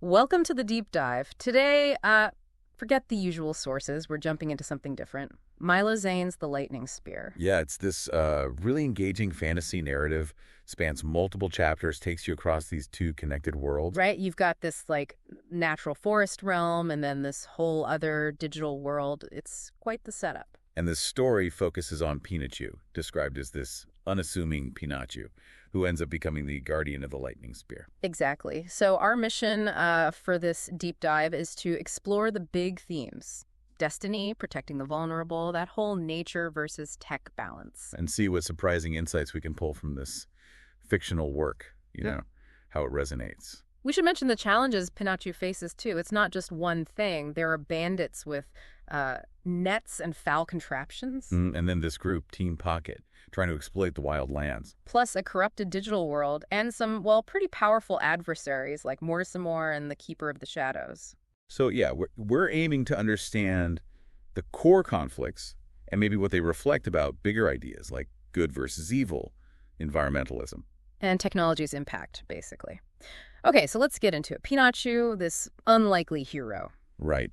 Welcome to the deep dive. Today, forget the usual sources. We're jumping into something different. Milo Zane's The Lightning Spear. Yeah, it's this really engaging fantasy narrative, spans multiple chapters, takes you across these two connected worlds. Right? You've got this, natural forest realm and then this whole other digital world. It's quite the setup. And the story focuses on Pinachu, described as this unassuming Pinachu, who ends up becoming the guardian of the lightning spear. Exactly. So our mission for this deep dive is to explore the big themes. Destiny, protecting the vulnerable, that whole nature versus tech balance. And see what surprising insights we can pull from this fictional work, how it resonates. We should mention the challenges Pinachu faces, too. It's not just one thing. There are bandits with nets and foul contraptions. And then this group, Team Pocket, trying to exploit the wild lands. Plus a corrupted digital world and some, pretty powerful adversaries like Mortisamore and the Keeper of the Shadows. So, yeah, we're aiming to understand the core conflicts and maybe what they reflect about bigger ideas like good versus evil, environmentalism. And technology's impact, basically. Okay, so let's get into it. Pinachu, this unlikely hero. Right.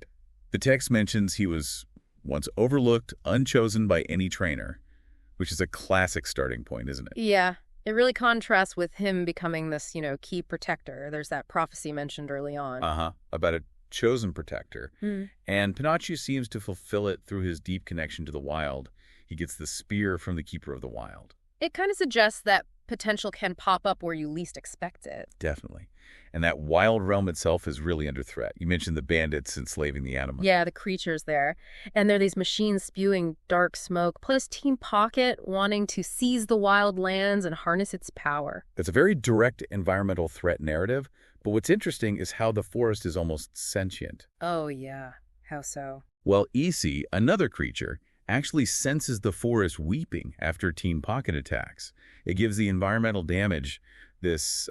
The text mentions he was once overlooked, unchosen by any trainer, which is a classic starting point, isn't it? Yeah, it really contrasts with him becoming this, key protector. There's that prophecy mentioned early on. About a chosen protector. And Pinachu seems to fulfill it through his deep connection to the wild. He gets the spear from the Keeper of the Wild. It kind of suggests that potential can pop up where you least expect it. Definitely. And that wild realm itself is really under threat. You mentioned the bandits enslaving the animals. Yeah, the creatures there. And there are these machines spewing dark smoke, plus Team Pocket wanting to seize the wild lands and harness its power. It's a very direct environmental threat narrative, but what's interesting is how the forest is almost sentient. Oh, yeah. How so? Well, Isi, another creature, actually senses the forest weeping after Team Pocket attacks. It gives the environmental damage this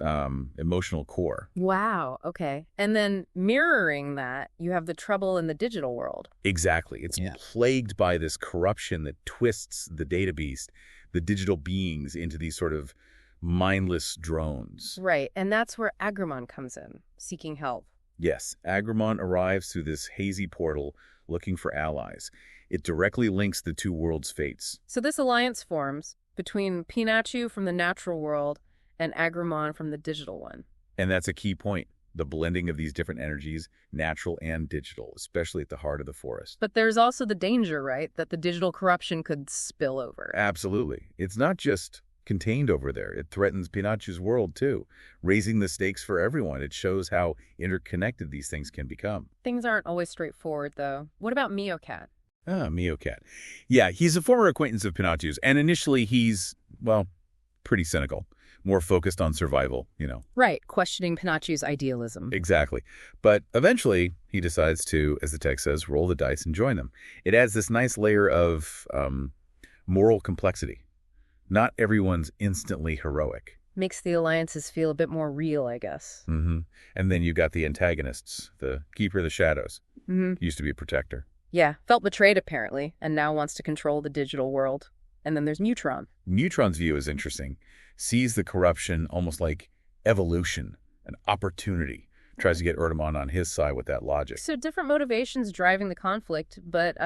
emotional core. Wow, okay. And then mirroring that, you have the trouble in the digital world. Exactly. It's plagued by this corruption that twists the data beast, the digital beings, into these sort of mindless drones. Right, and that's where Agramon comes in, seeking help. Yes, Agramon arrives through this hazy portal looking for allies. It directly links the two worlds' fates. So this alliance forms between Pinachu from the natural world and Agramon from the digital one. And that's a key point, the blending of these different energies, natural and digital, especially at the heart of the forest. But there's also the danger, right, that the digital corruption could spill over. Absolutely. It's not just contained over there. It threatens Pinachu's world, too, raising the stakes for everyone. It shows how interconnected these things can become. Things aren't always straightforward, though. What about Meowcat? Meowcat. Yeah, he's a former acquaintance of Pinachu's, and initially he's, pretty cynical, more focused on survival, Right, questioning Pinachu's idealism. Exactly. But eventually he decides to, as the text says, roll the dice and join them. It adds this nice layer of moral complexity. Not everyone's instantly heroic. Makes the alliances feel a bit more real, I guess. And then you got the antagonists, the Keeper of the Shadows. Used to be a protector. Yeah, felt betrayed apparently, and now wants to control the digital world. And then there's Neutron. Neutron's view is interesting. Sees the corruption almost like evolution, an opportunity. Tries to get Erdemon on his side with that logic. So different motivations driving the conflict, but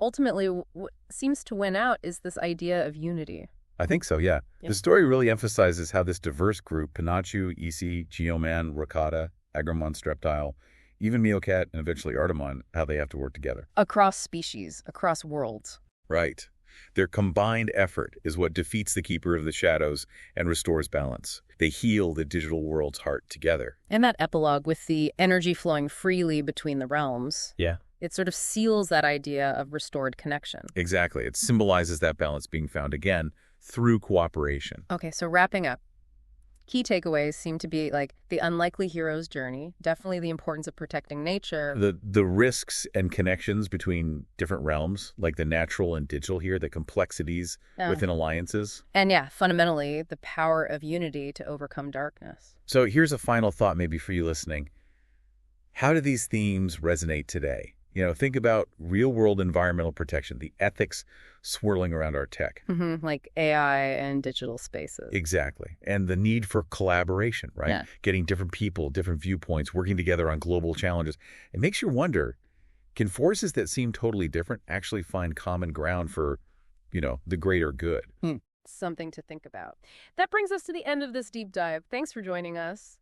ultimately what seems to win out is this idea of unity. I think so, yeah. The story really emphasizes how this diverse group, Pinachu, Isi, Geoman, Rakata, Agramon Streptile, even Meowcat, and eventually Erdemon, how they have to work together. Across species, across worlds. Right. Their combined effort is what defeats the Keeper of the Shadows and restores balance. They heal the digital world's heart together. And that epilogue with the energy flowing freely between the realms. Yeah. It sort of seals that idea of restored connection. Exactly. It symbolizes that balance being found again through cooperation. Okay, so wrapping up. Key takeaways seem to be the unlikely hero's journey, definitely the importance of protecting nature. The risks and connections between different realms, like the natural and digital here, the complexities within alliances. And fundamentally, the power of unity to overcome darkness. So here's a final thought maybe for you listening. How do these themes resonate today? Think about real-world environmental protection, the ethics swirling around our tech. Like AI and digital spaces. Exactly. And the need for collaboration, right? Yeah. Getting different people, different viewpoints, working together on global challenges. It makes you wonder, can forces that seem totally different actually find common ground for, the greater good? Something to think about. That brings us to the end of this deep dive. Thanks for joining us.